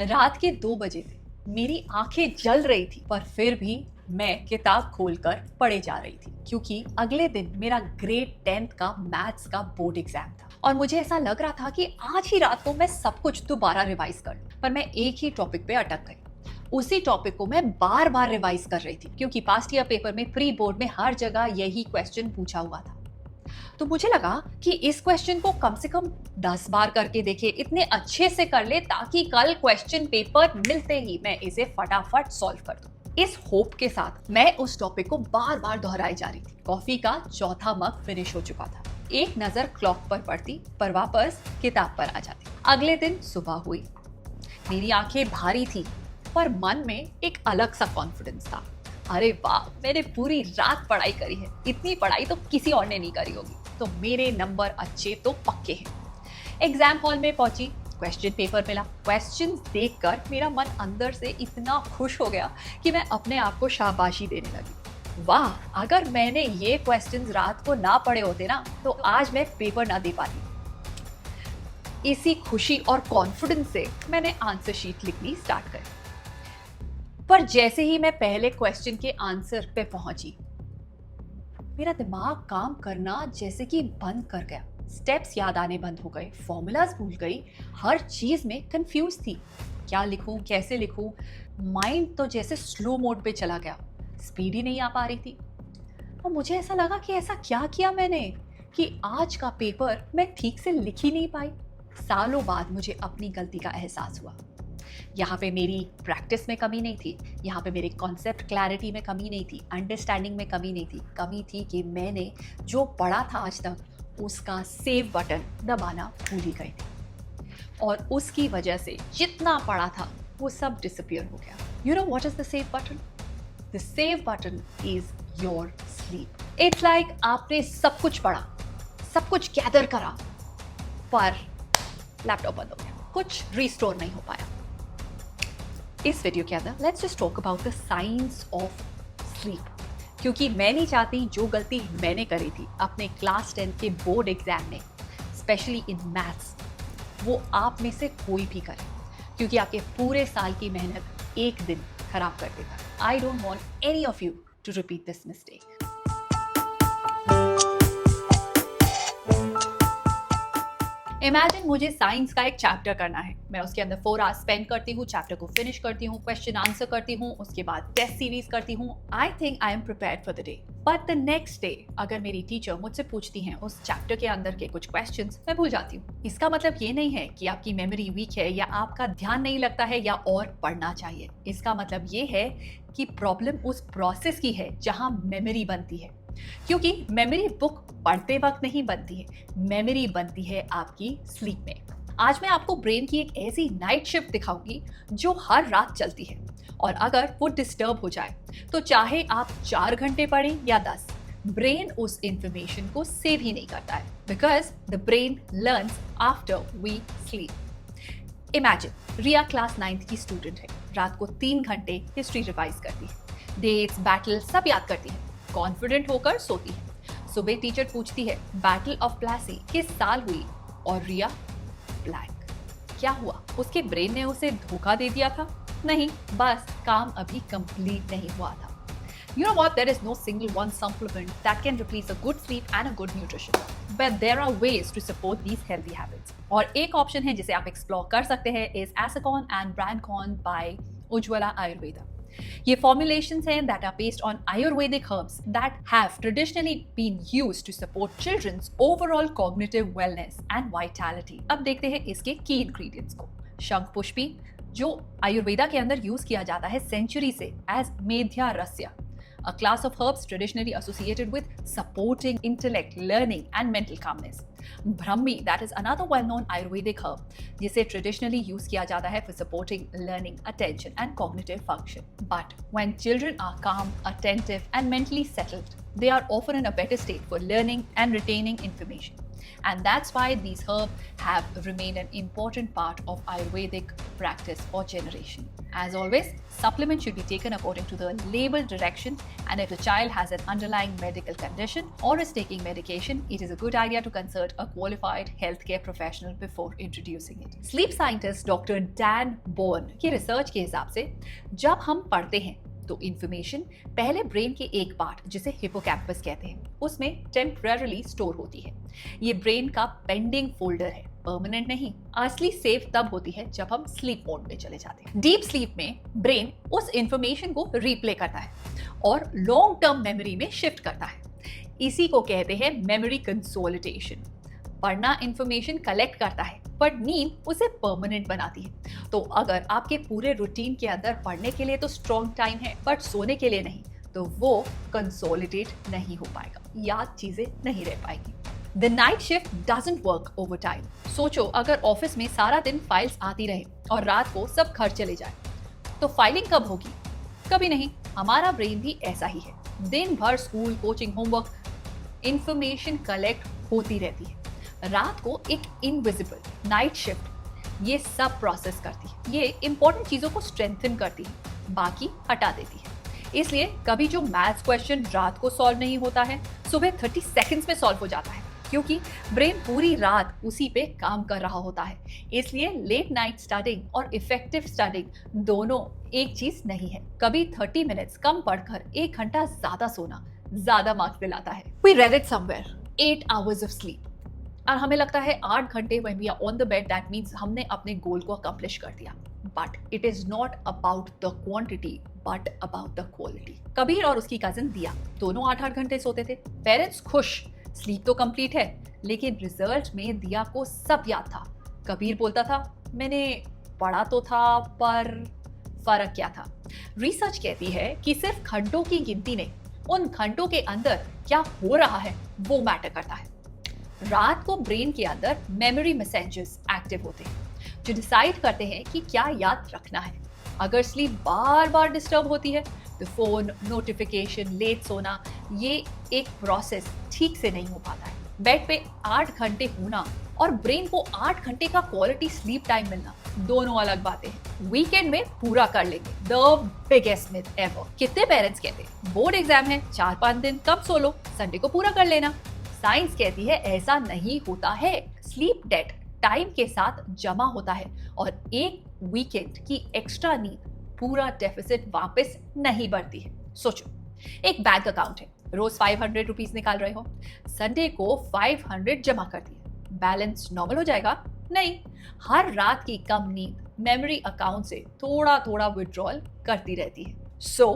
रात के 2 बजे थे। मेरी आंखें जल रही थी, पर फिर भी मैं किताब खोलकर पढ़े जा रही थी, क्योंकि अगले दिन मेरा ग्रेड 10th का मैथ्स का बोर्ड एग्जाम था और मुझे ऐसा लग रहा था कि आज ही रात को मैं सब कुछ दोबारा रिवाइज कर लूं। पर मैं एक ही टॉपिक पे अटक गई। उसी टॉपिक को मैं बार बार रिवाइज कर रही थी, क्योंकि पास्ट ईयर पेपर में प्री बोर्ड में हर जगह यही क्वेश्चन पूछा हुआ था। तो मुझे लगा कि इस क्वेश्चन को कम से कम 10 बार करके देखे, इतने अच्छे से कर ले ताकि कल क्वेश्चन पेपर मिलते ही मैं इसे फटाफट सॉल्व कर दूं। इस होप के साथ मैं उस टॉपिक को बार बार दोहराई जा रही थी। कॉफी का चौथा मग फिनिश हो चुका था। एक नजर क्लॉक पर पड़ती, पर वापस किताब पर आ जाती। अगले दिन सुबह हुई। मेरी आंखें भारी थी, पर मन में एक अलग सा कॉन्फिडेंस था। अरे वाह, मैंने पूरी रात पढ़ाई करी है, इतनी पढ़ाई तो किसी और ने नहीं करी होगी, तो मेरे नंबर अच्छे तो पक्के हैं। एग्जाम हॉल में पहुंची, क्वेश्चन पेपर मिला। क्वेश्चन देखकर मेरा मन अंदर से इतना खुश हो गया कि मैं अपने आप को शाबाशी देने लगी। वाह, अगर मैंने ये क्वेश्चंस रात को ना पढ़े होते ना, तो आज मैं पेपर ना दे पाती। इसी खुशी और कॉन्फिडेंस से मैंने आंसर शीट लिखनी स्टार्ट करी। पर जैसे ही मैं पहले क्वेश्चन के आंसर पे पहुंची, मेरा दिमाग काम करना जैसे कि बंद कर गया। स्टेप्स याद आने बंद हो गए, फॉर्मूलाज भूल गई, हर चीज में कंफ्यूज थी। क्या लिखूं, कैसे लिखूं? माइंड तो जैसे स्लो मोड पे चला गया, स्पीड ही नहीं आ पा रही थी। और मुझे ऐसा लगा कि ऐसा क्या किया मैंने कि आज का पेपर मैं ठीक से लिख ही नहीं पाई। सालों बाद मुझे अपनी गलती का एहसास हुआ। यहाँ पे मेरी प्रैक्टिस में कमी नहीं थी, यहाँ पे मेरे कॉन्सेप्ट क्लैरिटी में कमी नहीं थी, अंडरस्टैंडिंग में कमी नहीं थी। कमी थी कि मैंने जो पढ़ा था आज तक, उसका सेव बटन दबाना भूल ही गई थी। और उसकी वजह से जितना पढ़ा था वो सब डिसअपियर हो गया। You know what is the save button? The save button is your sleep. It's like आपने सब कुछ पढ़ा, सब कुछ गैदर करा, पर लैपटॉप बंद हो गया, कुछ रिस्टोर नहीं हो पाया। इस वीडियो के अंदर let's just talk about the science of sleep, क्योंकि मैं नहीं चाहती जो गलती मैंने करी थी अपने क्लास 10 के बोर्ड एग्जाम में, स्पेशली इन मैथ्स, वो आप में से कोई भी करे, क्योंकि आपके पूरे साल की मेहनत एक दिन खराब कर देता। I don't want any of you to repeat this mistake. Imagine मुझे साइंस का एक चैप्टर करना है। मैं उसके अंदर 4 आवर्स स्पेंड करती हूँ, चैप्टर को फिनिश करती हूँ, क्वेश्चन आंसर करती हूँ, उसके बाद टेस्ट सीरीज करती हूँ। I think I am prepared for the day. But the next day अगर मेरी टीचर मुझसे पूछती हैं उस चैप्टर के अंदर के कुछ क्वेश्चंस, मैं भूल जाती हूँ। इसका मतलब ये नहीं है कि आपकी मेमोरी वीक है या आपका ध्यान नहीं लगता है या और पढ़ना चाहिए। इसका मतलब ये है कि प्रॉब्लम उस प्रोसेस की है जहाँ मेमोरी बनती है, क्योंकि मेमोरी बुक पढ़ते वक्त नहीं बनती है, मेमोरी बनती है आपकी स्लीप में। आज मैं आपको ब्रेन की एक ऐसी नाइट शिफ्ट दिखाऊंगी जो हर रात चलती है, और अगर वो डिस्टर्ब हो जाए तो चाहे आप 4 घंटे पढ़ें या 10, ब्रेन उस इंफॉर्मेशन को सेव ही नहीं करता है, because the brain learns after we sleep. Imagine Riya class 9th की स्टूडेंट है, रात को 3 घंटे हिस्ट्री रिवाइज करती है, डेट्स, बैटल सब याद करती है, कॉन्फिडेंट होकर सोती है। सुबह टीचर पूछती है बैटल ऑफ प्लासी किस साल हुई, और रिया ब्लैंक। क्या हुआ? उसके ब्रेन ने उसे धोखा दे दिया था? नहीं, बस काम अभी कंप्लीट नहीं हुआ था। You know what? There is no single one supplement that can replace a good sleep and a good nutrition. But there are ways to support these healthy habits. और एक ऑप्शन है जिसे आप एक्सप्लोर कर सकते हैं is Asacon and Brancon by Ujjwala Ayurveda. ये formulations हैं that are based on Ayurvedic herbs that have traditionally been used to support children's overall cognitive wellness and vitality. अब देखते हैं इसके key ingredients को। शंख पुष्पी, जो आयुर्वेदा के अंदर यूज किया जाता है सेंचुरी से as मेध्या रस्य, a class of herbs traditionally associated with supporting intellect, learning and mental calmness. Brahmi, that is another well-known Ayurvedic herb, जिसे traditionally use किया जाता है for supporting learning, attention and cognitive function. But when children are calm, attentive and mentally settled, they are often in a better state for learning and retaining information. And that's why these herbs have remained an important part of Ayurvedic practice for generations. As always, supplements should be taken according to the label directions, and if the child has an underlying medical condition or is taking medication, it is a good idea to consult a qualified healthcare professional before introducing it. Sleep scientist Dr. Dan Bowen की research के हिसाब से जब हम पढ़ते हैं तो information पहले ब्रेन के एक पार्ट जिसे हिपोकैम्पस कहते हैं उसमें टेम्पररीली स्टोर होती है। ये ब्रेन का पेंडिंग फोल्डर है, परमानेंट नहीं। असली सेव तब होती है जब हम स्लीप मोड में चले जाते हैं। डीप स्लीप में ब्रेन उस इंफॉर्मेशन को रिप्ले करता है और लॉन्ग टर्म मेमोरी में शिफ्ट करता है। इसी को कहते हैं मेमोरी कंसोलिडेशन। पढ़ना इंफॉर्मेशन कलेक्ट करता है पर नींद उसे परमानेंट बनाती है। तो अगर आपके पूरे रूटीन के अंदर पढ़ने के लिए तो स्ट्रॉन्ग टाइम है बट सोने के लिए नहीं, तो वो कंसोलिडेट नहीं हो पाएगा, याद चीजें नहीं रह पाएगी। The night shift doesn't work over time. सोचो अगर ऑफिस में सारा दिन फाइल्स आती रहे और रात को सब घर चले जाए तो फाइलिंग कब होगी? कभी नहीं। हमारा ब्रेन भी ऐसा ही है, दिन भर school, coaching, homework, information collect होती रहती है। रात को एक इनविजिबल नाइट शिफ्ट ये सब प्रोसेस करती है। ये इंपॉर्टेंट चीजों को स्ट्रेंथन करती है, बाकी हटा देती है। इसलिए कभी जो मैथ्स क्वेश्चन रात को सॉल्व नहीं होता है, सुबह 30 सेकंड्स में सॉल्व हो जाता है, क्योंकि ब्रेन पूरी रात उसी पे काम कर रहा होता है। इसलिए लेट नाइट स्टडिंग और इफेक्टिव स्टडिंग दोनों एक चीज नहीं है। कभी 30 मिनट्स कम पढ़कर 1 घंटा ज्यादा सोना ज्यादा मार्क्स दिलाता है। We read it somewhere, 8 hours of sleep। और हमें लगता है 8 घंटे when we are on the bed that means हमने अपने गोल को अकम्प्लिश कर दिया। But it is not about the quantity but about the quality। Kabir और उसकी कजिन दिया दोनों 8-8 घंटे सोते थे। पेरेंट्स खुश, स्लीप तो कंप्लीट है, लेकिन रिजल्ट में दिया को सब याद था। कबीर बोलता था मैंने पढ़ा तो था पर फर्क क्या था? रिसर्च कहती है कि सिर्फ घंटों की गिनती नहीं, उन घंटों के अंदर क्या हो रहा है वो मैटर करता है। रात को ब्रेन के अंदर मेमोरी मैसेंजर्स एक्टिव होते हैं जो डिसाइड करते हैं कि क्या याद रखना है। अगर स्लीप बार बार डिस्टर्ब होती है तो फोन, नोटिफिकेशन, लेट सोना, ये एक प्रोसेस ठीक से नहीं हो पाता है। बेड पे 8 घंटे होना और ब्रेन को 8 घंटे का क्वालिटी स्लीप टाइम मिलना दोनों अलग बातें हैं। वीकेंड में पूरा कर लेंगे, द बिगेस्ट मिथ एवर। कितने पेरेंट्स कहते हैं बोर्ड एग्जाम है, 4-5 दिन कम सो लो, संडे को पूरा कर लेना। साइंस कहती है ऐसा नहीं होता है। स्लीप डेट टाइम के साथ जमा होता है और एक वीकेंड की एक्स्ट्रा नींद पूरा डेफिसिट वापस नहीं बढ़ती है। सोचो एक बैंक अकाउंट है, रोज 500 रुपीज निकाल रहे हो, संडे को 500 जमा कर दिए, बैलेंस नॉर्मल हो जाएगा? नहीं। हर रात की कम नींद मेमोरी अकाउंट से थोड़ा थोड़ा विड्रॉल करती रहती है। सो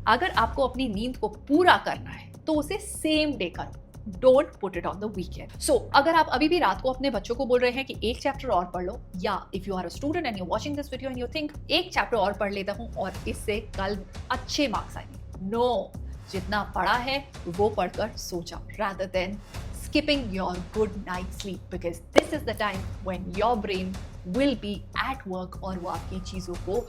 अगर आपको अपनी नींद को पूरा करना है तो उसे सेम डे करो, don't put it on the weekend. So अगर आप अभी भी रात को अपने बच्चों को बोल रहे हैं कि एक चैप्टर और पढ़ लो, या if you are a student and you watching this video and you think एक चैप्टर और पढ़ लेता हूं और इससे कल अच्छे मार्क्स आएंगे, नो, जितना पढ़ा है वो पढ़कर सो जाओ rather than skipping your good night sleep, because this is the time when your brain will be at work और वो आपकी चीजों को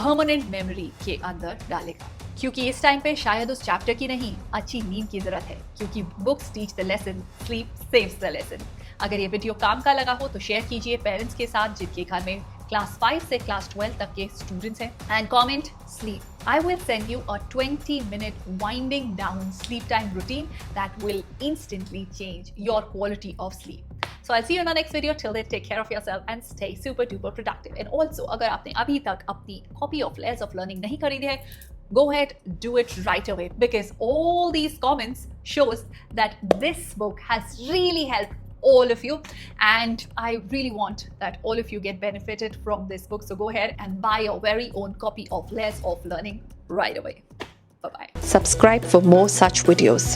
परमानेंट मेमोरी के अंदर डालेगा। क्योंकि इस टाइम पे शायद उस चैप्टर की नहीं, अच्छी नींद की जरूरत है, क्योंकि books teach the lesson, sleep saves the lesson. अगर ये वीडियो काम का लगा हो तो शेयर कीजिए पेरेंट्स के साथ जिनके घर में क्लास 5 से क्लास 12 तक के स्टूडेंट्स हैं, and comment sleep. I will send you a 20-minute winding down sleep time routine that will instantly change your quality of sleep. So I'll see you in the next video. Till then, take care of yourself and stay super duper productive. And also, अगर आपने अभी तक अपनी copy of Layers of Learning नहीं खरीदी है, go ahead, do it right away, because all these comments shows that this book has really helped all of you, and I really want that all of you get benefited from this book. So go ahead and buy your very own copy of Layers of Learning right away. Bye-bye. Subscribe for more such videos.